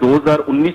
2019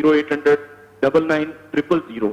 0800-99-000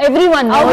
everyone knows.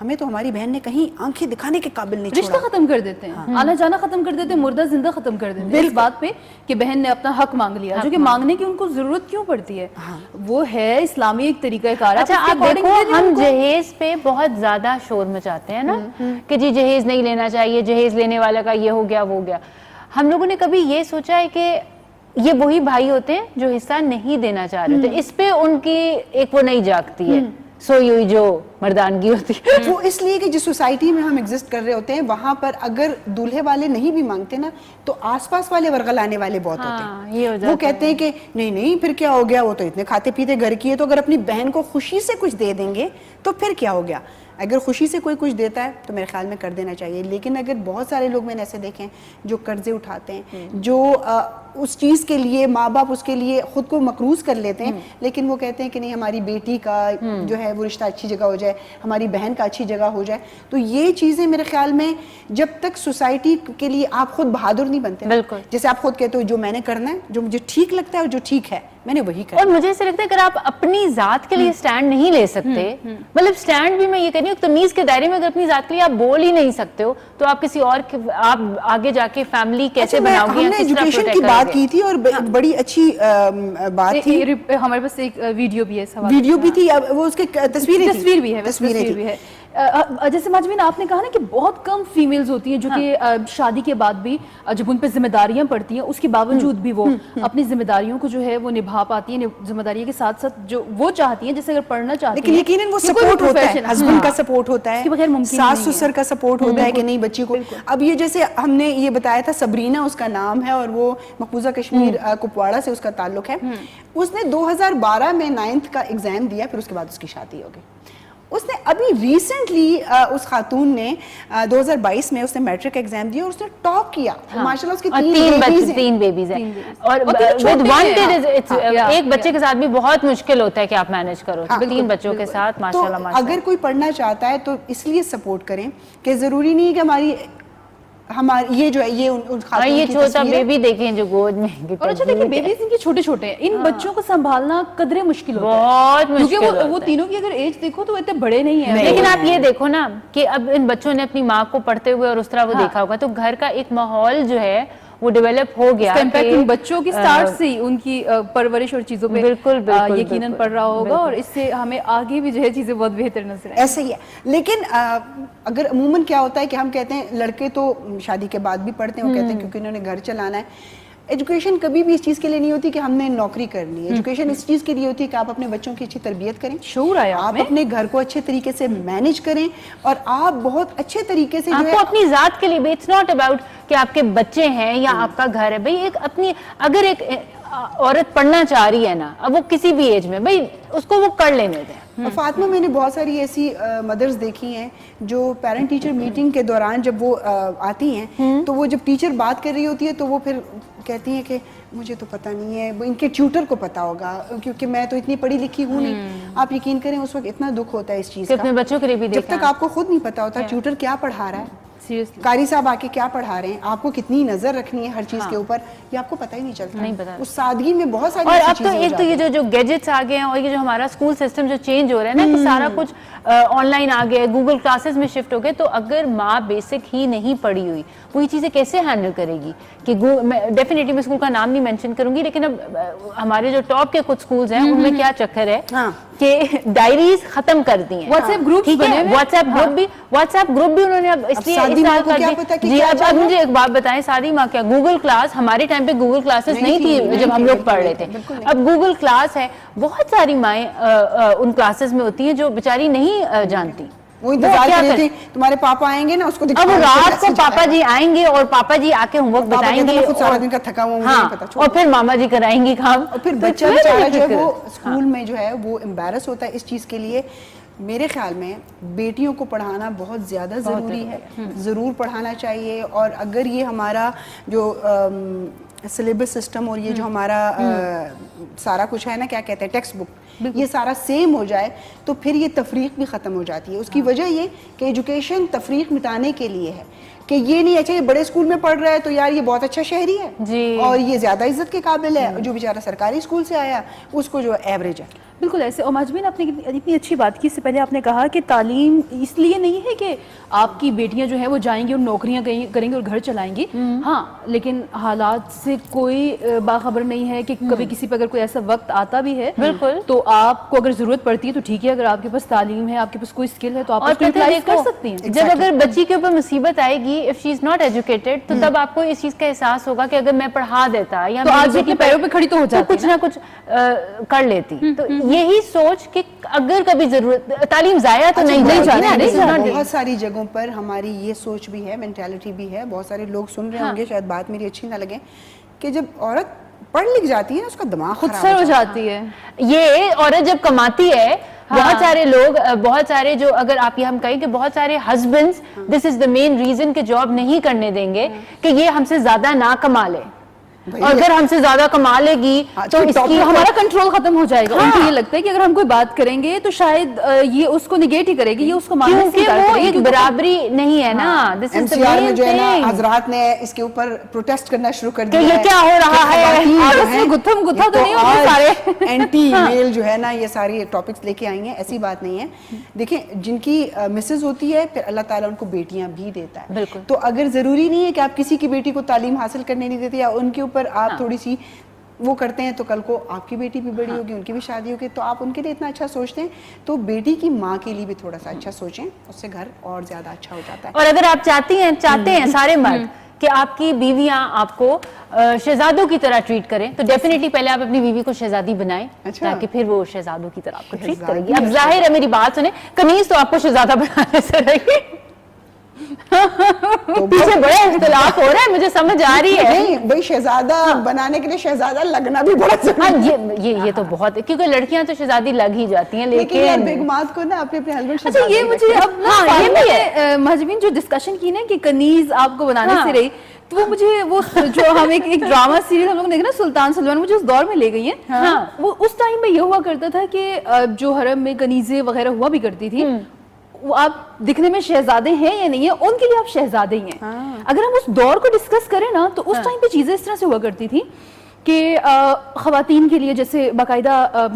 ہمیں تو ہماری بہن نے کہیں آنکھیں دکھانے کے قابل نہیں رشتہ چھوڑا. ختم کر دیتے ہیں, آنا جانا ختم کر دیتے ہیں, مردہ زندہ ختم کر دیتے ہیں اس بات پہ کہ بہن نے اپنا حق مانگ لیا, جو کہ مانگنے کی ان کو ضرورت کیوں پڑتی ہے؟ وہ ہے اسلامی ایک طریقہ کار. اچھا آپ دیکھو ہم جہیز پہ بہت زیادہ شور مچاتے ہیں نا کہ جی جہیز نہیں لینا چاہیے, جہیز لینے والا کا یہ ہو گیا وہ ہو گیا. ہم لوگوں نے کبھی یہ سوچا ہے کہ یہ وہی بھائی ہوتے ہیں جو حصہ نہیں دینا چاہ رہے ہوتے, اس پہ ان کی ایک وہ نہیں جاگتی ہے سوئی ہوئی جو مردانگی ہوتی ہے. وہ اس لیے کہ جس سوسائٹی میں ہم ایگزسٹ کر رہے ہوتے ہیں وہاں پر اگر دولہے والے نہیں بھی مانگتے نا تو آس پاس والے ورغلانے والے بہت ہوتے ہیں. وہ کہتے ہیں کہ نہیں پھر کیا ہو گیا, وہ تو اتنے کھاتے پیتے گھر کی ہے, تو اگر اپنی بہن کو خوشی سے کچھ دے دیں گے تو پھر کیا ہو گیا. اگر خوشی سے کوئی کچھ دیتا ہے تو میرے خیال میں کر دینا چاہیے. لیکن اگر بہت سارے لوگ میں نے ایسے دیکھے ہیں جو قرضے اٹھاتے ہیں, جو اس چیز کے لیے ماں باپ اس کے لیے خود کو مقروض کر لیتے ہیں, لیکن وہ کہتے ہیں کہ نہیں ہماری بیٹی کا جو ہے وہ رشتہ اچھی جگہ ہو جائے, ہماری بہن کا اچھی جگہ ہو جائے. تو یہ چیزیں میرے خیال میں جب تک سوسائٹی کے لیے آپ خود بہادر نہیں بنتے, بالکل جیسے آپ خود کہتے ہو جو میں نے کرنا ہے, جو مجھے ٹھیک لگتا ہے اور جو ٹھیک ہے میں نے وہی کرنا. اور مجھے ایسا لگتا ہے اگر آپ اپنی ذات کے لیے سٹینڈ نہیں لے سکتے, مطلب سٹینڈ بھی میں یہ کہہ رہی ہوں تمیز کے دائرے میں اگر اپنی ذات کے لیے آپ بول ہی نہیں سکتے ہو تو آپ کسی اور آپ آگے جا کے فیملی کیسے بناؤ گے؟ ہم نے ایجوکیشن کی بات کی تھی اور بڑی اچھی بات تھی. ہمارے پاس ایک ویڈیو بھی ہے, ویڈیو بھی تھی, وہ اس کے تصویر بھی ہے. جیسے ماجمین آپ نے کہا نا کہ بہت کم فیمیلز ہوتی ہیں جو کہ شادی کے بعد بھی جب ان پہ ذمہ داریاں پڑتی ہیں اس کے باوجود بھی وہ اپنی ذمہ داریوں کو جو ہے وہ نبھا پاتی ہیں, ذمہ داری کے ساتھ ساتھ جو وہ چاہتی ہیں, جیسے اگر پڑھنا چاہتی ہیں. لیکن یقیناً وہ سپورٹ ہوتا ہے, ہسبینڈ کا سپورٹ ہوتا ہے, ساس سسر کا سپورٹ ہوتا ہے کہ نہیں بچی کو. اب یہ جیسے ہم نے یہ بتایا تھا سبرینا اس کا نام ہے اور وہ مقبوضہ کشمیر کپواڑہ سے اس کا تعلق ہے. اس نے 2012 میں 9th کا ایگزام دیا, پھر اس کے بعد اس کی شادی ہو گئی. اس نے ابھی ریسنٹلی اس خاتون نے 2022 میں اس نے میٹرک ایگزام دیا اور اس نے ٹاپ کیا. ماشاءاللہ اس کی 3 بیبیز ہیں اور ایک بچے کے ساتھ بھی بہت مشکل ہوتا ہے کہ آپ مینج کرو 3 بچوں کے ساتھ. ماشاءاللہ اگر کوئی پڑھنا چاہتا ہے تو اس لیے سپورٹ کریں کہ ضروری نہیں کہ ہماری یہ جو ہے یہ چھوٹا بیبی دیکھیں جو گود میں. اور اچھا دیکھیں بیبیز ان کے چھوٹے چھوٹے ہیں, ان بچوں کو سنبھالنا قدرے مشکل ہوتا ہے, بہت مشکل کیونکہ وہ تینوں کی اگر ایج دیکھو تو اتنے بڑے نہیں ہیں. لیکن آپ یہ دیکھو نا کہ اب ان بچوں نے اپنی ماں کو پڑھتے ہوئے اور اس طرح وہ دیکھا ہوگا تو گھر کا ایک ماحول جو ہے وہ ڈیولپ ہو گیا. ان بچوں کی سٹارٹ سے ہی ان کی پرورش اور چیزوں پہ یقیناً پڑ رہا ہوگا اور اس سے ہمیں آگے بھی جو ہے چیزیں بہت بہتر نظر آئیں. ایسا ہی ہے. لیکن اگر عموماً کیا ہوتا ہے کہ ہم کہتے ہیں لڑکے تو شادی کے بعد بھی پڑھتے ہیں, وہ کہتے ہیں کیونکہ انہوں نے گھر چلانا ہے. ایجوکیشن کبھی بھی اس چیز کے لیے نہیں ہوتی کہ ہم نے نوکری کرنی ہے. ایجوکیشن اس چیز کے لیے ہوتی ہے کہ آپ اپنے بچوں کی اچھی تربیت کریں, شعور آیا آپ اپنے گھر کو اچھے طریقے سے مینج کریں اور آپ بہت اچھے طریقے سے آپ کو اپنی ذات کے لیے بھی, اٹس ناٹ اباؤٹ کہ آپ کے بچے ہیں یا آپ کا گھر ہے. بھائی ایک اپنی اگر ایک عورت پڑھنا چاہ رہی ہے نا, اب وہ کسی بھی ایج میں, بھائی اس کو وہ کر لینے دیں. فاطمہ میں نے بہت ساری ایسی مدرز دیکھی ہیں جو پیرنٹ ٹیچر میٹنگ کے دوران جب وہ آتی ہیں تو وہ جب ٹیچر بات کر رہی ہوتی ہے تو وہ پھر کہتی ہیں کہ مجھے تو پتہ نہیں ہے, ان کے ٹیوٹر کو پتا ہوگا کیونکہ میں تو اتنی پڑھی لکھی ہوں نہیں. آپ یقین کریں اس وقت اتنا دکھ ہوتا ہے اس چیز کا, اپنے بچوں کے لیے بھی جب تک آپ کو خود نہیں پتا ہوتا ٹیوٹر کیا پڑھا رہا ہے, قاری صاحب آ کے کیا پڑھا رہے ہیں, آپ کو کتنی نظر رکھنی ہے ہر چیز کے اوپر, یہ آپ کو پتہ ہی نہیں چلتا. اس سادگی میں بہت ساری اور اب تو ایک تو یہ جو گیجٹس آ گئے ہیں اور یہ جو ہمارا اسکول سسٹم جو چینج ہو رہا ہے نا کہ سارا کچھ آن لائن آ گیا ہے, گوگل کلاسز میں شفٹ ہو گئے, تو اگر ماں بیسک ہی نہیں پڑھی ہوئی وہ یہ چیزیں کیسے ہینڈل کرے گی؟ کہ ڈیفینیٹلی میں اسکول کا نام نہیں مینشن کروں گی, لیکن اب ہمارے جو ٹاپ کے کچھ اسکولز ہیں ان میں کیا چکر ہے کہ ڈائریز ختم کر دی ہیں, واٹس ایپ گروپ بنے ہوئے, واٹس ایپ گروپ بھی انہوں نے اب اس لیے اس سال کر دی. جی اب مجھے ایک بات بتائیں, ساری ماں کیا گوگل کلاس, ہمارے ٹائم پہ گوگل کلاسز نہیں تھی جب ہم لوگ پڑھ رہے تھے, اب گوگل کلاس ہے. بہت ساری مائیں ان کلاسز میں ہوتی ہیں جو بیچاری نہیں جانتی, وہ انتظار کر رہی تھی تمہارے پاپا آئیں گے نا, اس کو اب رات کو پاپا جی آئیں گے اور پاپا جی آ کے ہوم ورک بتائیں گے, سارا دن کا تھکا ہوا مجھے نہیں پتا, اور پھر ماما جی کرائیں گی کام, اور پھر بچہ بیچارہ جو ہے وہ اسکول میں جو ہے وہ امبیرس ہوتا ہے اس چیز کے لیے. میرے خیال میں بیٹیوں کو پڑھانا بہت زیادہ ضروری ہے, ضرور پڑھانا چاہیے. اور اگر یہ ہمارا جو سلیبس سسٹم اور یہ جو ہمارا سارا کچھ ہے نا, کیا کہتے ہیں ٹیکسٹ بک, یہ سارا سیم ہو جائے تو پھر یہ تفریق بھی ختم ہو جاتی ہے. اس کی وجہ یہ کہ ایجوکیشن تفریق مٹانے کے لیے ہے کہ یہ نہیں اچھا یہ بڑے اسکول میں پڑھ رہا ہے تو یار یہ بہت اچھا شہری ہے اور یہ زیادہ عزت کے قابل ہے, جو بیچارہ سرکاری اسکول سے آیا اس کو جو ایوریج ہے. بالکل ایسے. اور مجمین آپ نے اتنی اچھی بات کی, اس سے پہلے آپ نے کہا کہ تعلیم اس لیے نہیں ہے کہ آپ کی بیٹیاں جو ہیں وہ جائیں گی اور نوکریاں کریں گی اور گھر چلائیں گی, ہاں لیکن حالات سے کوئی باخبر نہیں ہے کہ کبھی کسی پہ اگر کوئی ایسا وقت آتا بھی ہے بالکل تو آپ کو اگر ضرورت پڑتی ہے تو ٹھیک ہے, اگر آپ کے پاس تعلیم ہے, آپ کے پاس کوئی اسکل ہے تو آپ اس کو یوٹیلائز کر سکتی ہیں. جب اگر بچی کے اوپر مصیبت آئے گی if she is not educated تو تب آپ کو اس چیز کا احساس ہوگا کہ اگر میں پڑھا دیتا یا تو آج اپنے پیروں پہ کھڑی تو ہو جاتی, کچھ نہ کچھ کر لیتی. تو یہی سوچ کہ اگر کبھی ضرورت تعلیم ضائع تو نہیں جاتی. بہت ساری جگہوں پر ہماری یہ سوچ بھی ہے, مینٹالٹی بھی ہے. بہت سارے لوگ سن رہے ہوں گے, شاید بات میری اچھی نہ لگے, کہ جب عورت پڑھ لکھ جاتی ہے نا اس کا دماغ خود سر ہو جاتی ہے. یہ عورت جب کماتی ہے, بہت سارے لوگ, بہت سارے جو اگر آپ یہ ہم کہیں کہ بہت سارے ہسبینڈز دس از دا مین ریزن کہ جاب نہیں کرنے دیں گے کہ یہ ہم سے زیادہ نہ کما لے, اور اگر ہم سے زیادہ کما لے گی تو اس کی ہمارا کنٹرول ختم ہو جائے گا. ان کو یہ لگتا ہے کہ اگر ہم کوئی بات کریں گے تو شاید یہ اس کو نگیٹ ہی کرے گی, یہ اس کو ماننے سے انکار کرے گی. برابری نہیں ہے نا. دس از دا مین تھنگ. حضرات نے اس کے اوپر پروٹیسٹ کرنا شروع کر دیا کہ یہ کیا ہو رہا ہے, آپس میں گتھم گتھا تو نہیں ہوتے سارے اینٹی میل جو ہے نا, یہ ساری ٹاپکس لے کے آئی ہیں. ایسی بات نہیں ہے. دیکھیں جن کی مسز ہوتی ہے پھر اللہ تعالیٰ ان کو بیٹیاں بھی دیتا ہے. بالکل. تو اگر ضروری نہیں ہے کہ آپ کسی کی بیٹی کو تعلیم حاصل کرنے نہیں دیتے یا ان کے اوپر آپ تھوڑی سی وہ کرتے ہیں تو کل کو آپ کی بیٹی بھی بڑی ہوگی, ان کی بھی شادی ہوگی, تو آپ ان کے لیے اتنا اچھا سوچتے ہیں تو بیٹی کی ماں کے لیے بھی تھوڑا سا اچھا سوچیں, اس سے گھر اور زیادہ اچھا ہو جاتا ہے. اور اگر آپ چاہتے ہیں سارے مرد کہ آپ کی بیویاں آپ کو شہزادوں کی طرح ٹریٹ کریں تو ڈیفینیٹلی پہلے آپ اپنی بیوی کو شہزادی بنائیں تاکہ پھر وہ شہزادوں کی طرح آپ کو ٹریٹ کرے گی. اب ظاہر ہے میری بات سنیں, کنیز تو آپ کو شہزادہ بنانے سے رہے گی. پیچھے بڑا اختلاف ہو رہا ہے, مجھے سمجھ آ رہی ہے. نہیں بھائی, شہزادہ بنانے کے لیے شہزادہ لگنا بھی بڑا ضروری ہے. یہ تو بہت, کیونکہ لڑکیاں تو شہزادی لگ ہی جاتی ہیں, لیکن بیگمات کو نا اپنے ہسبینڈ. اچھا یہ مجھے اب مہجبین جو ڈسکشن کی نا کہ کنیز آپ کو بنانے سے رہی, تو وہ مجھے وہ جو ہم ایک ڈرامہ سیریل ہم لوگ نے دیکھا نا سلطان سلمان, مجھے اس دور میں لے گئی ہیں. وہ اس ٹائم میں یہ ہوا کرتا تھا کہ جو حرم میں کنیزیں وغیرہ ہوا بھی کرتی تھی, وہ آپ دکھنے میں شہزادے ہیں یا نہیں ہیں, ان کے لیے آپ شہزادے ہی ہیں. اگر ہم اس دور کو ڈسکس کریں نا تو اس ٹائم پہ چیزیں اس طرح سے ہوا کرتی تھی کہ خواتین کے لیے جیسے باقاعدہ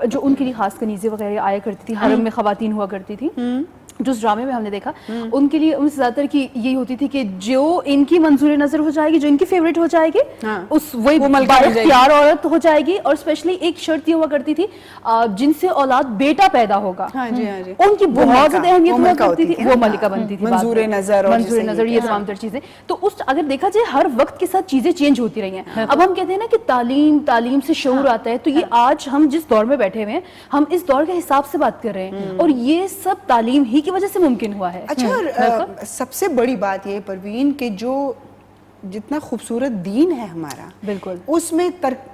جو ان کے لیے خاص کنیزیں وغیرہ آیا کرتی تھی, حرم میں خواتین ہوا کرتی تھی, جو اس ڈرامے میں ہم نے دیکھا, ان کے لیے ان سے زیادہ تر کی یہی ہوتی تھی کہ جو ان کی منظور نظر ہو جائے گی, جو ان کی فیوریٹ ہو جائے گی, اس وہی بااختیار عورت ہو جائے گی. اور اسپیشلی ایک شرط یہ ہوا کرتی تھی جن سے اولاد بیٹا پیدا ہوگا, ان کی بہت زیادہ اہمیت ہوا کرتی تھی, وہ ملکہ بنتی تھی, منظور نظر, یہ تمام تر چیزیں. تو اس اگر دیکھا جائے ہر وقت کے ساتھ چیزیں چینج ہوتی رہی ہیں. اب ہم کہتے ہیں نا کہ تعلیم سے شعور آتا ہے, تو یہ آج ہم جس دور میں بیٹھے ہوئے ہیں ہم اس دور کے حساب سے بات کر رہے ہیں, اور یہ سب تعلیم ہی کی وجہ سے ممکن ہوا ہے. اچھا, سب سے بڑی بات یہ پروین کہ جو جتنا خوبصورت دین ہے ہمارا, بالکل اس میں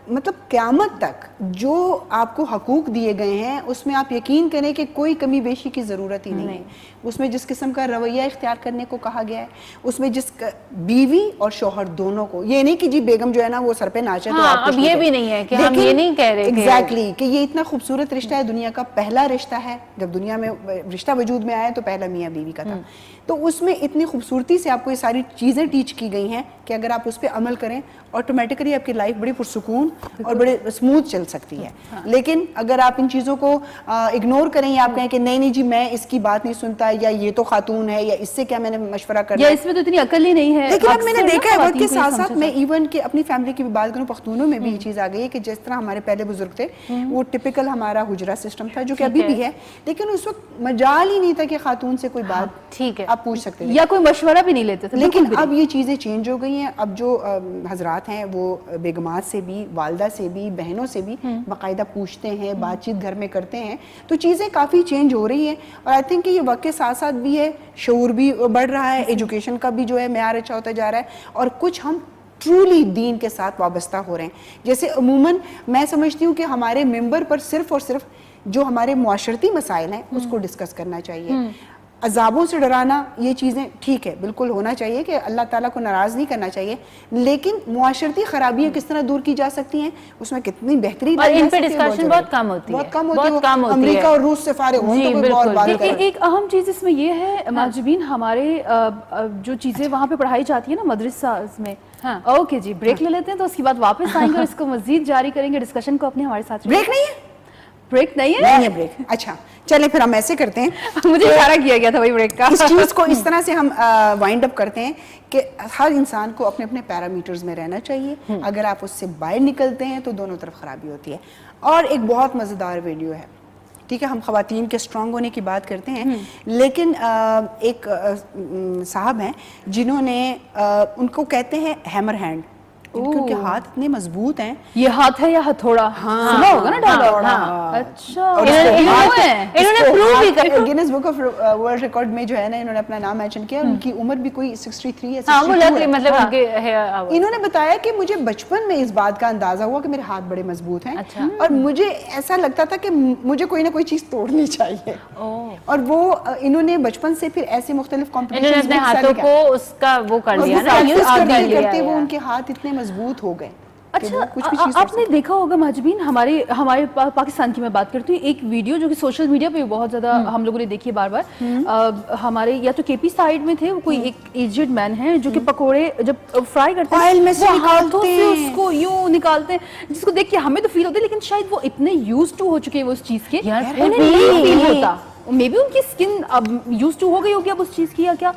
مطلب قیامت تک جو آپ کو حقوق دیے گئے ہیں اس میں آپ یقین کریں کہ کوئی کمی بیشی کی ضرورت ہی نہیں ہے. اس میں جس قسم کا رویہ اختیار کرنے کو کہا گیا ہے, اس میں جس بیوی اور شوہر دونوں کو, یہ نہیں کہ جی بیگم جو ہے نا وہ سر پہ ناچے تو آپ اب یہ بھی نہیں ہے کہ ہم یہ نہیں کہہ رہے ایگزیکٹلی کہ یہ اتنا خوبصورت رشتہ ہے, دنیا کا پہلا رشتہ ہے. جب دنیا میں رشتہ وجود میں آیا تو پہلا میاں بیوی کا تھا. تو اس میں اتنی خوبصورتی سے آپ کو یہ ساری چیزیں ٹیچ کی گئی ہیں کہ اگر آپ اس پہ عمل کریں آٹومیٹکلی آپ کی لائف بڑی پرسکون اور بڑے اسموتھ چل سکتی ہے. لیکن اگر آپ ان چیزوں کو اگنور کریں یا آپ کہیں کہ نہیں جی میں اس کی بات نہیں سنتا, یا یہ تو خاتون ہے, یا اس سے کیا میں نے مشورہ کرنا, یا اس میں تو اتنی عقل ہی نہیں ہے. لیکن اب میں نے دیکھا ہے وقت کے ساتھ ساتھ, میں ایون کہ اپنی فیملی کی بھی بات کروں, پختونوں میں بھی یہ چیز آ گئی ہے کہ جس طرح ہمارے پہلے بزرگ تھے وہ ٹپیکل ہمارا حجرہ سسٹم تھا جو کہ ابھی بھی ہے, لیکن اس وقت مجال ہی نہیں تھا کہ خاتون سے کوئی بات ٹھیک ہے آپ پوچھ سکتے یا کوئی مشورہ بھی نہیں لیتے تھے. لیکن اب یہ چیزیں چینج ہو گئی ہیں. اب جو حضرات ہیں وہ بیگمات سے بھی, والدہ سے بھی, بہنوں سے بھی باقاعدہ پوچھتے ہیں, بات چیت گھر میں کرتے ہیں, تو چیزیں کافی چینج ہو رہی ہیں. اور آئی تھنک کہ یہ وقت کے ساتھ ساتھ بھی ہے, شعور بھی بڑھ رہا ہے, ایجوکیشن کا بھی جو ہے معیار اچھا ہوتا جا رہا ہے, اور کچھ ہم ٹرولی دین کے ساتھ وابستہ ہو رہے ہیں. جیسے عموماً میں سمجھتی ہوں کہ ہمارے ممبر پر صرف اور صرف جو ہمارے معاشرتی مسائل ہیں اس کو ڈسکس کرنا چاہیے. عذابوں سے ڈرانا یہ چیزیں ٹھیک ہے, بالکل ہونا چاہیے کہ اللہ تعالیٰ کو ناراض نہیں کرنا چاہیے, لیکن معاشرتی خرابیاں کس طرح دور کی جا سکتی ہیں, اس میں کتنی بہتری اور ان پہ ڈسکشن بہت کم ہوتی ہے, بہت کم ہوتی ہے. امریکہ اور روس سے فارغ ہوں تو کوئی بہت بات کریں. ایک اہم چیز اس میں یہ ہے ماجبین, ہمارے جو چیزیں وہاں پہ پڑھائی جاتی ہے نا مدرسہ میں, اوکے جی بریک لے لیتے ہیں تو اس کے بعد واپس آئیں گے اور اس کو مزید جاری کریں گے ڈسکشن کو اپنے ہمارے ساتھ. بریک نہیں ہے, بریک نہیں ہے بریک. اچھا چلیں پھر ہم ایسے کرتے ہیں, مجھے اشارہ کیا گیا تھا وہی بریک کا. اس چیز کو اس طرح سے ہم وائنڈ اپ کرتے ہیں کہ ہر انسان کو اپنے اپنے پیرامیٹرز میں رہنا چاہیے. اگر آپ اس سے باہر نکلتے ہیں تو دونوں طرف خرابی ہوتی ہے. اور ایک بہت مزیدار ویڈیو ہے, ٹھیک ہے, ہم خواتین کے اسٹرانگ ہونے کی بات کرتے ہیں, لیکن ایک صاحب ہیں جنہوں نے, ان کو کہتے ہیں ہیمر ہینڈ, کیونکہ ہاتھ اتنے مضبوط ہیں. یہ ہاتھ ہے یا ہتھوڑا؟ سنا ہوگا نا ڈائلاگ. اچھا انہوں نے پروو بھی کر, grains book of world record میں جو ہے نا انہوں نے اپنا نام مینشن کیا, ان کی عمر بھی کوئی 63 یا 62 ہے. مطلب انہوں نے بتایا کہ مجھے بچپن میں اس بات کا اندازہ ہوا کہ میرے ہاتھ بڑے مضبوط ہیں, اور مجھے ایسا لگتا تھا کہ مجھے کوئی نہ کوئی چیز توڑنی چاہیے, اور وہ انہوں نے بچپن سے پھر ایسے مختلف کمپٹیشنز میں ہاتھوں کو اس کا وہ کر دیا نا, کرتے وہ ان کے ہاتھ اتنے مضبوط ہو گئے. اچھا آپ نے دیکھا ہوگا ماجبین, ہمارے پاکستان کی میں بات کرتی ہوں, ایک ویڈیو جو کہ سوشل میڈیا پہ بہت زیادہ ہم لوگوں نے دیکھی ہے بار بار, ہمارے یا تو کے پی سائڈ میں تھے, کوئی ایک ایجڈ مین ہے جو کہ پکوڑے جب فرائی کرتے ہیں ہاتھوں سے اس کو یوں نکالتے ہیں, جس کو دیکھ کے ہمیں تو فیل ہوتا ہے, لیکن شاید وہ اتنے یوز ٹو ہو چکے ہیں وہ اس چیز کے, انہیں نہیں فیل ہوتا. مے بی ان کی اسکن اب یوز ٹو ہو گئی ہوگی اب اس چیز کی, یا کیا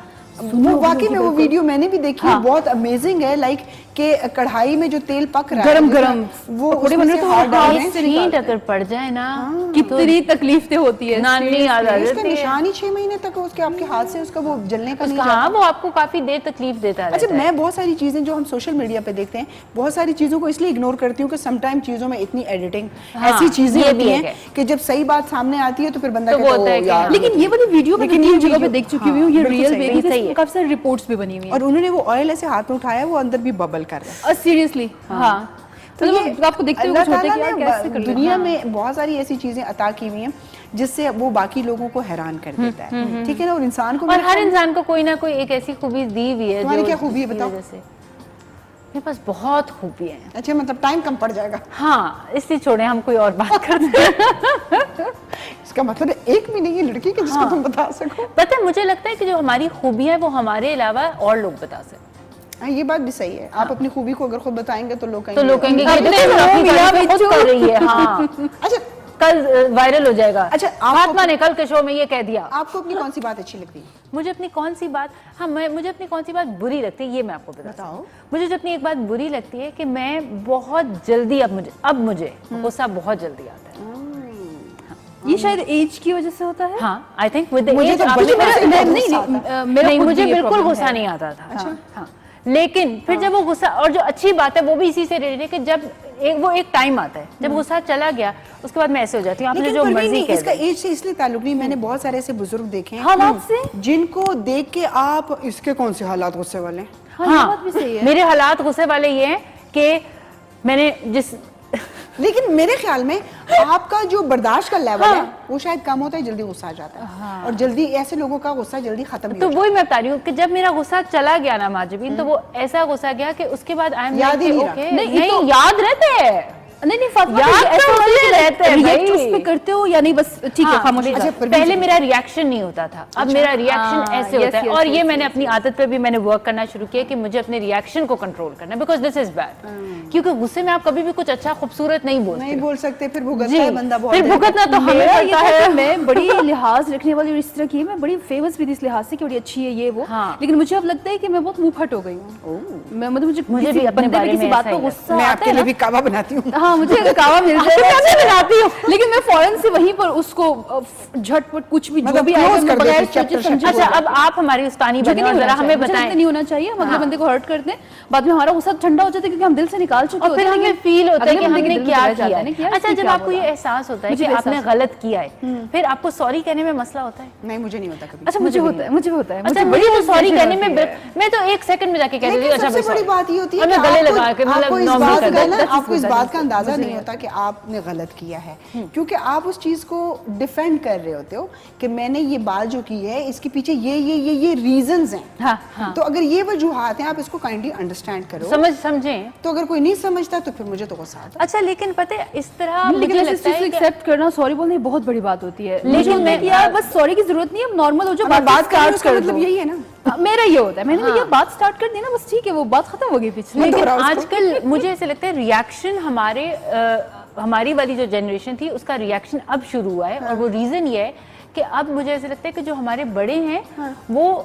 واقعی میں وہ ویڈیو میں نے بھی دیکھی, بہت امیزنگ ہے. لائک کہ کڑھائی میں جو تیل پک رہا ہے گرم وہ ہاتھ سے ہیٹ اگر پڑ جائے نا کتنی تکلیف ہوتی ہے. اس کا نشان ہی 6 مہینے تک اس کے آپ کے ہاتھ سے اس کا وہ جلنے کا نہیں جاتا. وہ آپ کو کافی دیر تکلیف دیتا ہے. اچھا میں بہت ساری چیزیں جو ہم سوشل میڈیا پہ دیکھتے ہیں, بہت ساری چیزوں کو اس لیے اگنور کرتی ہوں کہ سم ٹائم چیزوں میں اتنی ایڈیٹنگ ایسی چیزیں ہوتی ہیں کہ جب صحیح بات سامنے آتی ہے تو پھر بندہ کہتا ہے یار. لیکن یہ والی ویڈیو میں 3 جگہ پہ دیکھ چکی ہوئی ہوں, یہ ریئل بیبی ہے, کافی ساری رپورٹس بھی بنی ہوئی ہیں, اور انہوں نے وہ آئل ایسے ہاتھ میں اٹھایا وہ اندر بھی ببل کر رہا ہے. سیریسلی ہاں. تو آپ کو دیکھتے ہوئے ہوتا ہے کہ یار کیسے کر دنیا میں بہت ساری ایسی چیزیں عطا کی ہوئی ہیں جس سے وہ باقی لوگوں کو حیران کر دیتا ہے, ٹھیک ہے نا, اور انسان کو, اور ہر انسان کو کوئی نہ کوئی ایک ایسی خوبی دی ہوئی ہے. تمہاری کیا خوبی ہے بتاؤ؟ میرے پاس بہت خوبی ہے. اچھا مطلب ٹائم کم پڑ جائے گا. ہاں اس لیے چھوڑیں, ہم کوئی اور بات کرتے ہیں. اس کا مطلب ایک بھی نہیں ہے لڑکی کے جس کو تم بتا سکو. پتہ ہے مجھے لگتا ہے کہ جو ہماری خوبیاں ہیں وہ ہمارے علاوہ اور لوگ بتا سکتے. یہ بات بھی صحیح ہے, آپ اپنی خوبی کو اگر خود بتائیں گے تو لوگ کہیں گے کر رہی ہے. ہاں اچھا کل وائرل ہو جائے گا. اچھا فاطمہ نے کل کے شو میں یہ کہہ دیا. آپ کو اپنی کون سی بات اچھی لگتی ہے؟ مجھے اپنی کون سی بات, ہاں مجھے اپنی کون سی بات بری لگتی ہے یہ میں آپ کو بتاؤں. مجھے جو اپنی ایک بات بری لگتی ہے کہ میں بہت جلدی, اب مجھے غصہ بہت جلدی آتا ہے. یہ شاید ایج کی وجہ سے ہوتا ہے. ہاں آئی تھنک ود ایج. مجھے بالکل غصہ نہیں آتا تھا, ہاں, لیکن پھر جب وہ غصہ, اور جو اچھی بات ہے وہ بھی اسی سے ریلیٹڈ ہے کہ جب وہ ایک ٹائم آتا ہے جب غصہ چلا گیا اس کے بعد میں ایسے ہو جاتی ہوں. آپ نے جو مرضی کہہ, اس کا ایج سے اس لیے تعلق نہیں, میں نے بہت سارے ایسے بزرگ دیکھے ہیں حالات سے جن کو دیکھ کے آپ اس کے کون سے حالات غصے والے ہیں. ہاں میرے حالات غصے والے یہ ہیں کہ میں نے جس, لیکن میرے خیال میں آپ کا جو برداشت کا لیول ہے وہ شاید کم ہوتا ہے, جلدی غصہ آ جاتا ہے, اور جلدی ایسے لوگوں کا غصہ جلدی ختم نہیں. تو وہی میں بتا رہی ہوں کہ جب میرا غصہ چلا گیا نا ماجبین, تو وہ ایسا غصہ گیا کہ اس کے بعد یاد ہی نہیں یاد رہتے ہیں. نہیں فاطمہ اس پہ کرتے ہو یا نہیں, بس ٹھیک ہے خاموشی. پہلے میرا ریئیکشن نہیں ہوتا تھا, اب میرا ریئیکشن ایسے ہوتا ہے, اور یہ میں نے اپنی عادت پہ بھی میں نے ورک کرنا شروع کیا کہ مجھے اپنے ریئیکشن کو کنٹرول کرنا ہے, بیکاز دس از بیڈ. کیونکہ غصے میں آپ کبھی بھی کچھ اچھا خوبصورت نہیں بول سکتے, پھر بھگتنا ہے بندہ بہت, پھر بھگتنا تو ہمیں پڑتا ہے. میں بڑی لحاظ رکھنے والی اور اس طرح کی, میں بڑی فیمس بھی تھی اس لحاظ سے کہ بڑی اچھی ہے یہ وہ, لیکن مجھے اب لگتا ہے کہ میں بہت منہ پھٹ ہو گئی ہوں. مجھے بھی اپنے بارے میں کسی بات پہ غصہ میں آپ کے لیے بھی کعوہ بناتی ہوں. ہاں مجھے کعوہ بناتی ہوں, لیکن میں فوراً سے وہیں پر اس کو جھٹ پٹ کچھ بھی جو بھی بغیر سوچے سمجھے. اچھا اب آپ ہماری استانی بنیں اور ذرا ہمیں بتائیں. نہیں ہونا چاہیے, ہم اگلے بندے کو ہرٹ کرتے ہیں, بعد میں ہمارا غصہ ٹھنڈا ہو جاتا ہے کیونکہ ہم دل سے نکال چکے ہوتے ہیں, اور پھر ہمیں فیل ہوتا ہے کہ ہم نے کیا کیا. اچھا جب آپ کو یہ احساس ہوتا ہے کہ آپ نے غلط کیا ہے, پھر آپ کو سوری کہنے میں مسئلہ ہوتا ہے؟ نہیں مجھے نہیں ہوتا کبھی. اچھا مجھے ہوتا ہے, مجھے ہوتا ہے. اچھا مجھے تو سوری کہنے میں تو 1 سیکنڈ میں جا کے کہہ دیتی ہوں. اچھا بڑی بات یہ ہوتی ہے کہ گلے لگا کے مطلب آپ کو اس بات کا اندازہ نہیں ہوتا کہ آپ نے غلط کیا ہے, کیونکہ آپ اس چیز کو ڈیفینڈ کر رہے ہوتے ہو کہ میں نے یہ بات جو کی ہے اس کے پیچھے یہ ریزنز ہیں. تو اگر یہ وجوہات ہیں آپ اس کو کائنڈلی انڈرسٹینڈ کرو, سمجھیں. تو اگر کوئی نہیں سمجھتا تو پھر مجھے تو غصہ آتا ہے. اچھا لیکن پتہ ہے اس طرح لیکن اس چیز کو ایکسیپٹ کرنا, سوری بولنا یہ بہت بڑی بات ہوتی ہے. لیکن میں یار بس سوری کی ضرورت نہیں ہے, نارمل ہو جو بات اسٹارٹ کر دو. یہی ہے نا میرا یہ ہوتا ہے, میں نے یہ بات اسٹارٹ کر دی نا بس ٹھیک ہے, وہ بات ختم ہو گئی پچھلے. لیکن آج کل مجھے ایسا لگتا ہے ریئیکشن ہماری والی جو جنریشن تھی اس کا ریئیکشن اب شروع ہوا ہے, اور وہ ریزن یہ ہے کہ اب مجھے ایسا لگتا ہے کہ جو ہمارے بڑے ہیں وہ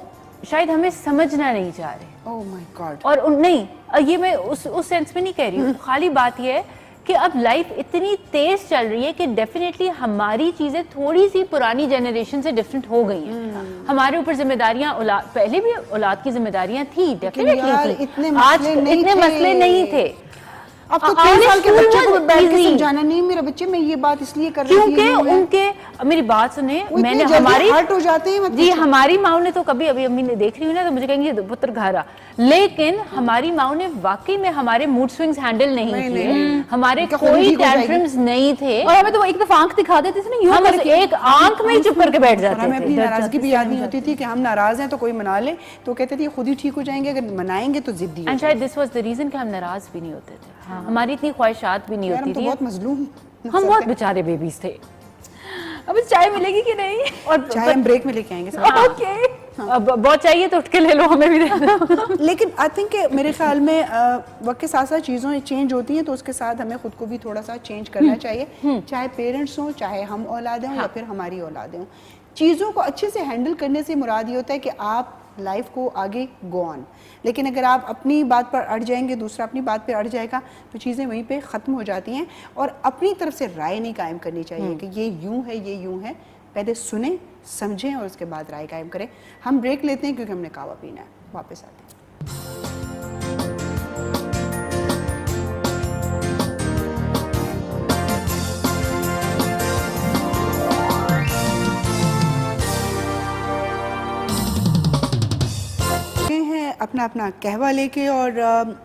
شاید ہمیں سمجھنا نہیں چاہ رہے. اوہ مائی گاڈ. اور نہیں, یہ میں اس سینس میں نہیں کہہ رہی ہوں, خالی بات یہ ہے کہ اب لائف اتنی تیز چل رہی ہے کہ ڈیفینیٹلی ہماری چیزیں تھوڑی سی پرانی جنریشن سے ڈفرینٹ ہو گئی ہیں. ہمارے اوپر ذمہ داریاں پہلے بھی اولاد کی ذمہ داریاں تھی, ڈیفینیٹلی تھی, آج اتنے مسئلے نہیں تھے. اب تو 3 سال کے بچے کو بیٹھ کے سمجھانا نہیں میرے بچے میں یہ بات اس لیے کر رہی ہوں کیونکہ ان کے, میری بات سنیں, میں نے ہرٹ ہو جاتے ہیں. جی ہماری ماؤں نے تو کبھی, ابھی امی نے دیکھ رہی ہوں نا تو مجھے کہیں گے پتر گھر آ, لیکن ہماری ماؤں نے واقعی میں ہمارے موڈ سوئنگز ہینڈل نہیں کیے, ہمارے کوئی ٹینٹرمز نہیں تھے, اور ہمیں تو ایک دفعہ آنکھ دکھا دیتے تھے نا, ہم ایک آنکھ میں ہی چپ کر کے بیٹھ جاتے تھے. ہمیں اپنی ناراضگی بھی یاد نہیں ہوتی تھی کہ ہم ناراض ہیں تو کوئی منا لے, تو کہتے تھے خود ہی ٹھیک ہو جائیں گے, اگر منائیں گے تو ضدی. اینڈ شاید دس واز دی ریزن کہ ہم ناراض بھی نہیں ہوتے تھے, ہماری اتنی خواہشات بھی نہیں ہوتی تھی, بہت مظلوم, ہم بہت بیچارے بیبیز تھے. اب چائے ملے گی کہ نہیں؟ اور چائے ہم بریک میں لے کے آئیں گے. اوکے, بہت چاہیے تو اٹھ کے لے لو, ہمیں بھی دے دو. لیکن آئی تھنک کہ میرے خیال میں وقت کے ساتھ ساتھ چیزوں چینج ہوتی ہیں, تو اس کے ساتھ ہمیں خود کو بھی تھوڑا سا چینج کرنا چاہیے, چاہے پیرنٹس ہوں, چاہے ہم اولادیں ہوں یا پھر ہماری اولادیں ہوں. چیزوں کو اچھے سے ہینڈل کرنے سے مراد یہ ہوتا ہے کہ آپ لائف کو آگے گو آن, لیکن اگر آپ اپنی بات پر اڑ جائیں گے, دوسرا اپنی بات پہ اڑ جائے گا, تو چیزیں وہیں پہ ختم ہو جاتی ہیں. اور اپنی طرف سے رائے نہیں قائم کرنی چاہیے کہ یہ یوں ہے, یہ یوں ہے. پہلے سنیں, سمجھیں اور اس کے بعد رائے قائم کریں. ہم بریک لیتے ہیں کیونکہ ہم نے کعوہ پینا ہے, واپس آتے ہیں. اپنا اپنا قہوہ لے کے, اور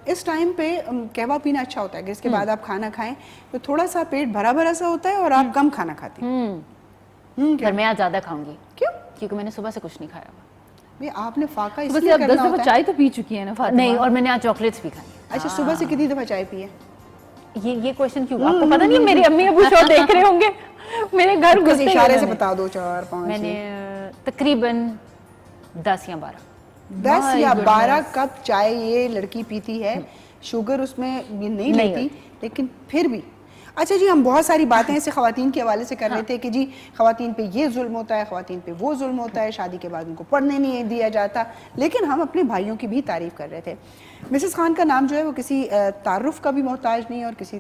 اس ٹائم پہ قہوہ پینا اچھا ہوتا ہے کہ اس کے بعد آپ کھانا کھائیں تو تھوڑا سا پیٹ بھرا بھرا سا ہوتا ہے اور آپ کم کھانا کھاتے ہیں. پر میں آج زیادہ کھاؤں گی. کیوں؟ کیونکہ میں نے صبح سے کچھ نہیں کھایا ہوا. آپ نے فاقہ اس بس لیے آپ 10 کرنا دفعہ ہوتا ہے. چائے تو پی چکی ہے نا فاطمہ. نہیں, اور میں نے آج چاکلیٹس بھی کھائی. اچھا, صبح سے کتنی دفعہ چائے پی ہے؟ یہ کوشچن کیوں, آپ کو پتہ نہیں میری امی ابو شو دیکھ رہے ہوں گے, میرے گھر کسی اشارے سے بتا دو. 4 5 میں نے تقریباً 10 یا 12 10 یا 12 کپ چائے یہ لڑکی پیتی ہے. شوگر اس میں نہیں لیتی, لیکن پھر بھی. اچھا جی, ہم بہت ساری باتیں ایسے خواتین کے حوالے سے کر رہے تھے کہ جی خواتین پہ یہ ظلم ہوتا ہے, خواتین پہ وہ ظلم ہوتا ہے, شادی کے بعد ان کو پڑھنے نہیں دیا جاتا, لیکن ہم اپنے بھائیوں کی بھی تعریف کر رہے تھے. مسز خان کا نام جو ہے وہ کسی تعارف کا بھی محتاج نہیں ہے اور کسی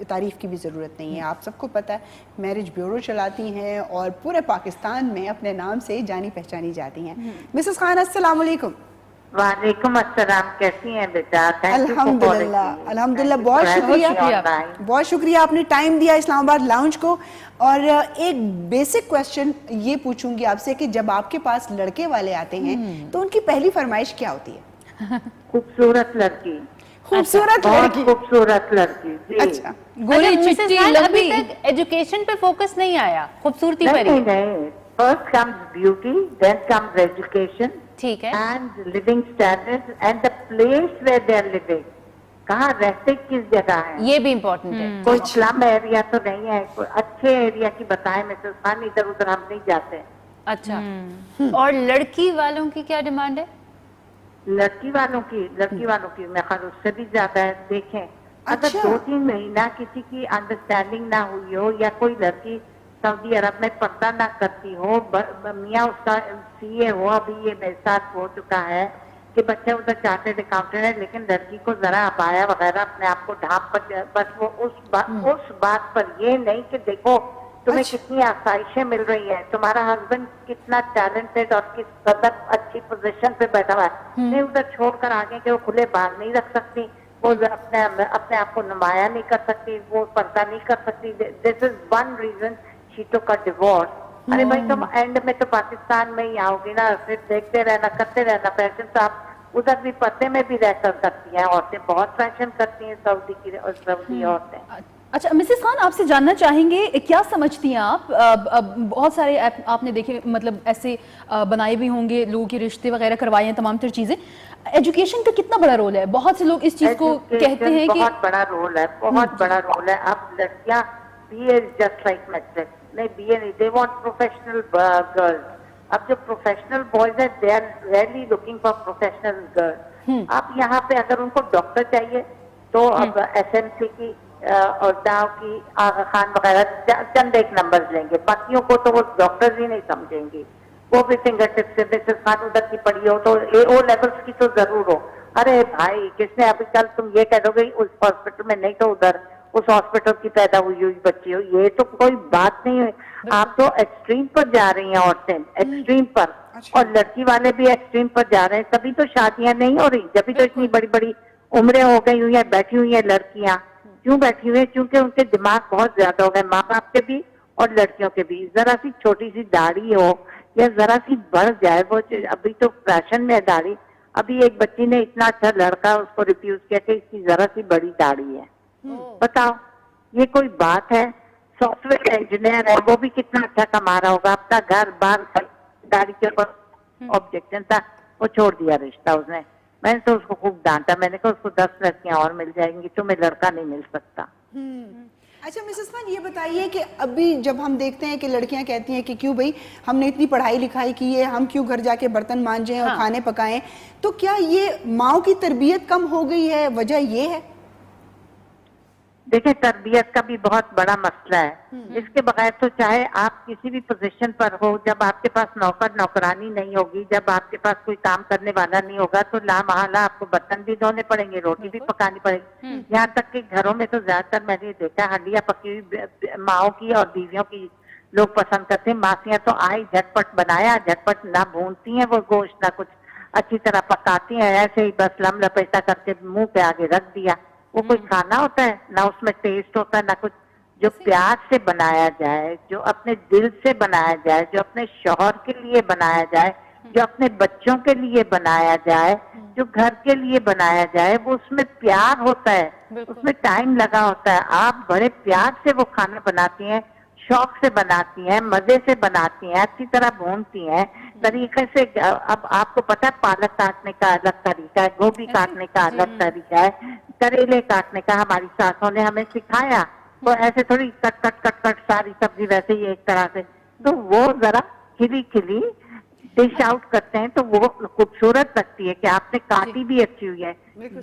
تعریف کی بھی ضرورت نہیں ہے. آپ سب کو پتہ ہے میرج بیورو چلاتی ہیں اور پورے پاکستان میں اپنے نام سے جانی پہچانی جاتی ہیں. مسز خان السلام علیکم. وعلیکم السلام, کیسی ہیں بیٹا؟ الحمدللہ الحمدللہ, بہت شکریہ, بہت شکریہ آپ نے ٹائم دیا اسلام آباد لاؤنج کو. اور ایک بیسک کویسچن یہ پوچھوں گی آپ سے کہ جب آپ کے پاس لڑکے والے آتے ہیں تو ان کی پہلی فرمائش کیا ہوتی ہے؟ خوبصورت لڑکی. خوبصورت لڑکی, خوبصورت لڑکی. اچھا, گولی چٹی ابھی تک ایجوکیشن پہ فوکس نہیں آیا, خوبصورتی پر ہی. نہیں, first comes beauty, then comes education, ٹھیک ہے, and living standard and the place where they are living, کہاں رہتے کس جگہ ہے. یہ بھی امپورٹنٹ ہے. کوئی سلم ایریا تو نہیں ہے, کوئی اچھے ایریا کی بتائیں. مسز خان ادھر ادھر ہم نہیں جاتے. اچھا, اور لڑکی والوں کی کیا ڈیمانڈ ہے؟ لڑکی والوں کی میں خیال اس سے بھی زیادہ ہے. دیکھیں, اگر 2-3 مہینہ کسی کی انڈرسٹینڈنگ نہ ہوئی ہو, یا کوئی لڑکی سعودی عرب میں پردہ نہ کرتی ہو, میاں اس کا CA ہو, ابھی یہ میرے ساتھ ہو چکا ہے کہ بچہ ادھر چارٹرڈ اکاؤنٹنٹ ہے, لیکن لڑکی کو ذرا ابایا وغیرہ اپنے آپ کو ڈھانپ کر, بس وہ اس بات پر یہ نہیں کہ دیکھو تمہیں کتنی آسائشیں مل رہی ہیں, تمہارا ہسبینڈ کتنا ٹیلنٹڈ اور کس قدر اچھی پوزیشن پہ بیٹھا ہوا ہے, نہیں ادھر چھوڑ کر آگے کہ وہ کھلے بال نہیں رکھ سکتی, وہ اپنے آپ کو نمایاں نہیں کر سکتی, وہ پردہ نہیں کر سکتی. دس از ون ریزن شی ٹوک اے ڈیورس. ارے بھائی تم اینڈ میں تو پاکستان میں ہی آؤ گی نا, پھر دیکھتے رہنا, کرتے رہنا. فیشن تو آپ ادھر بھی پردے میں بھی رہ کر کرتی ہیں, عورتیں بہت فیشن کرتی ہیں سعودی عورتیں. اچھا مسز خان آپ سے جاننا چاہیں گے کیا سمجھتی ہیں آپ بہت سارے آپ نے دیکھے مطلب ایسے بنائے بھی ہوں گے لوگوں کے رشتے وغیرہ کروائے ہیں تمام تر چیزیں ایجوکیشن کا کتنا بڑا رول ہے بہت سے لوگ اس چیز کو کہتے ہیں کہ بہت بڑا رول ہے بہت بڑا رول ہے اب لڑکیاں B A just like matric نہیں بی اے نہیں دے وانٹ پروفیشنل گرلز اب جو پروفیشنل بوائز ہیں they are really looking for professional girls اب یہاں پہ اگر ان کو ڈاکٹر چاہیے تو اب ایس ایم سی کی اور ڈاؤ کی آغا خان وغیرہ چند ایک نمبر لیں گے باقیوں کو تو وہ ڈاکٹر ہی نہیں سمجھیں گے وہ بھی فنگر ٹپ سے مسز خان ادھر کی پڑھی ہو تو اے او لیولس کی تو ضرور ہو ارے بھائی کس نے ابھی کل تم یہ کہہ دو گے اس ہاسپٹل میں نہیں تو ادھر اس ہاسپٹل کی پیدا ہوئی ہوئی بچی ہو یہ تو کوئی بات نہیں ہے آپ تو ایکسٹریم پر جا رہی ہیں عورتیں ایکسٹریم پر اور لڑکی والے بھی ایکسٹریم پر جا رہے ہیں تبھی تو شادیاں نہیں ہو رہی جبھی تو اتنی بڑی بڑی عمریں ہو گئی ہوئی ہیں بیٹھی ہوئی ہیں لڑکیاں کیوں بیٹھی ہوئی ہیں کیونکہ ان کے دماغ بہت زیادہ ہو گئے ماں باپ کے بھی اور لڑکیوں کے بھی ذرا سی چھوٹی سی داڑھی ہو یا ذرا سی بڑھ جائے وہ ابھی تو فیشن میں داڑھی ابھی ایک بچی نے اتنا اچھا لڑکا اس کو ریفیوز کیا کہ اس کی ذرا سی بڑی داڑھی ہے بتاؤ یہ کوئی بات ہے سافٹ ویئر انجینئر ہے وہ بھی کتنا اچھا کما رہا ہوگا اپنا گھر بار گاڑی کے اوپر آبجیکشن تھا وہ چھوڑ دیا رشتہ اس نے میں نے تو اس کو خوب ڈانٹا میں نے کہا اس کو 10 لڑکیاں اور مل جائیں گی تمہیں لڑکا نہیں مل سکتا اچھا مسز خان یہ بتائیے کہ ابھی جب ہم دیکھتے ہیں کہ لڑکیاں کہتی ہیں کہ کیوں بھائی ہم نے اتنی پڑھائی لکھائی کی ہے ہم کیوں گھر جا کے برتن مانجیں اور کھانے پکائیں تو کیا یہ ماؤں کی تربیت کم ہو گئی ہے وجہ یہ ہے دیکھیں تربیت کا بھی بہت بڑا مسئلہ ہے اس کے بغیر تو چاہے آپ کسی بھی پوزیشن پر ہو جب آپ کے پاس نوکر نوکرانی نہیں ہوگی جب آپ کے پاس کوئی کام کرنے والا نہیں ہوگا تو لا محالہ آپ کو برتن بھی دھونے پڑیں گے روٹی بھی پکانی پڑے گی یہاں تک کہ گھروں میں تو زیادہ تر میں نے دیکھا ہڈیاں پکی ہوئی ماؤں کی اور بیویوں کی لوگ پسند کرتے ہیں ماسیاں تو آئی جھٹ پٹ بنایا جھٹ پٹ نہ بھونتی ہیں وہ گوشت نہ کچھ اچھی طرح پکاتی ہیں ایسے ہی بس لم لپیٹا کر کے منہ پہ آگے رکھ دیا وہ کوئی کھانا ہوتا ہے نہ اس میں ٹیسٹ ہوتا ہے نہ کچھ جو پیار سے بنایا جائے جو اپنے دل سے بنایا جائے جو اپنے شوہر کے لیے بنایا جائے جو اپنے بچوں کے لیے بنایا جائے جو گھر کے لیے بنایا جائے وہ اس میں پیار ہوتا ہے اس میں ٹائم لگا ہوتا ہے آپ بڑے پیار سے وہ کھانا بناتی ہیں شوق سے بناتی ہیں مزے سے بناتی ہیں اچھی طرح بھونتی ہیں طریقے سے اب آپ کو پتا ہے پالک کاٹنے کا الگ طریقہ ہے گوبھی کاٹنے کا الگ طریقہ ہے کریلے کاٹنے کا ہماری ساسوں نے ہمیں سکھایا وہ ایسے تھوڑی کٹ کٹ کٹ کٹ ساری سبزی ویسے ہی ایک طرح سے تو وہ ذرا کھلی کھلی ڈش آؤٹ کرتے ہیں تو وہ خوبصورت لگتی ہے کہ آپ نے کاٹی بھی اچھی ہوئی ہے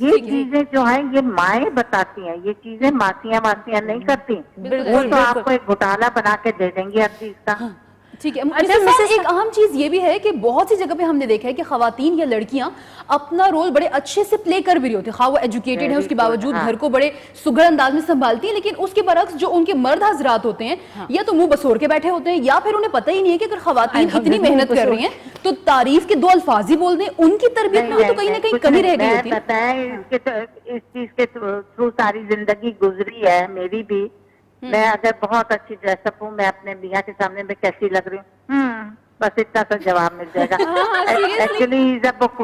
یہ چیزیں جو ہیں یہ مائیں بتاتی ہیں یہ چیزیں ماسیاں نہیں کرتی وہ تو آپ کو ایک گھوٹالا بنا کے دے دیں گی ہر چیز کا ٹھیک ہے ایک اہم چیز یہ بھی ہے کہ بہت سی جگہ پہ ہم نے دیکھا ہے کہ خواتین یا لڑکیاں اپنا رول بڑے اچھے سے پلے کر بھی رہی ہوتی ہیں خواہ وہ ایجوکیٹڈ ہے اس کے باوجود گھر کو بڑے سگڑ انداز میں سنبھالتی ہیں لیکن اس کے برعکس جو ان کے مرد حضرات ہوتے ہیں یا تو منہ بسور کے بیٹھے ہوتے ہیں یا پھر انہیں پتہ ہی نہیں ہے کہ اگر خواتین اتنی محنت کر رہی ہیں تو تعریف کے 2 الفاظ ہی بول دیں ان کی تربیت میں تو کہیں نہ کہیں کمی رہ گئی ہوتی ہے پتہ ہے اس چیز کے تھرو ساری زندگی گزری ہے میری بھی میں اگر بہت اچھی ڈریس اپ ہوں میں اپنے میاں کے سامنے میں کیسی لگ رہی ہوں بس اتنا سا جواب مل جائے گا ایکچولی ہیز اے بک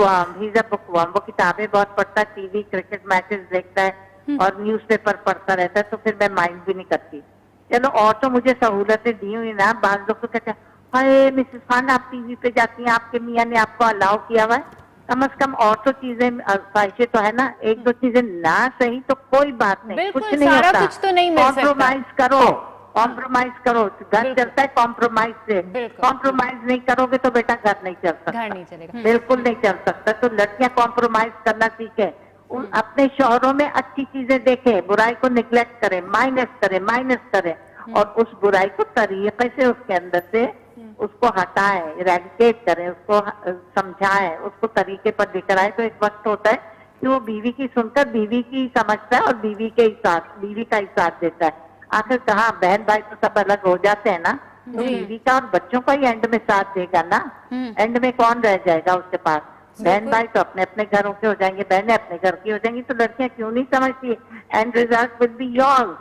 ورم وہ کتابیں بہت پڑھتا ہے ٹی وی کرکٹ میچز دیکھتا ہے اور نیوز پیپر پڑھتا رہتا ہے تو پھر میں مائنڈ بھی نہیں کرتی چلو اور تو مجھے سہولتیں دی ہوئی نا بعض لوگ تو کہتے ہیں ہائے مسز خان آپ ٹی وی پہ جاتی ہیں آپ کے میاں نے آپ کو الاؤ کیا ہوا ہے کم از کم اور تو چیزیں خواہشیں تو ہے نا 1-2 چیزیں نہ صحیح تو کوئی بات نہیں کچھ نہیں ہوتا کچھ تو نہیں مل سکتا کمپرومائز کرو گھر چلتا ہے کمپرومائز سے کمپرومائز نہیں کرو گے تو بیٹا گھر نہیں چل سکتا بالکل نہیں چل سکتا تو لڑکیاں کمپرومائز کرنا سیکھیں اپنے شوہروں میں اچھی چیزیں دیکھیں برائی کو نگلیکٹ کریں مائنس کریں اور اس برائی کو طریقے سے اس کے اندر سے اس کو ہٹائیں ایریڈیکیٹ کریں اس کو سمجھائیں اس کو طریقے پر لے کر آئے تو ایک وقت ہوتا ہے کہ وہ بیوی کی سن کر بیوی کی سمجھتا ہے اور بیوی کا ہی ساتھ دیتا ہے آخر کہاں بہن بھائی تو سب الگ ہو جاتے ہیں نا تو بیوی کا اور بچوں کا ہی اینڈ میں ساتھ دے گا نا اینڈ میں کون رہ جائے گا اس کے پاس بہن بھائی تو اپنے اپنے گھروں کے ہو جائیں گے بہنیں اپنے گھر کی ہو جائیں گی تو لڑکیاں کیوں نہیں سمجھتی and result will be yours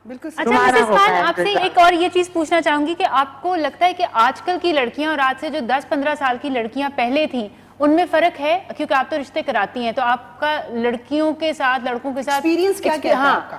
اچھا مسز خان آپ سے ایک اور یہ چیز پوچھنا چاہوں گی کہ آپ کو لگتا ہے کہ آج کل کی لڑکیاں اور آج سے جو 10-15 سال کی لڑکیاں پہلے تھیں ان میں فرق ہے کیونکہ آپ تو رشتے کراتی ہیں تو آپ کا لڑکیوں کے ساتھ لڑکوں کے ساتھ ایکسپیرینس کیا ہے آپ کا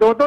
2-2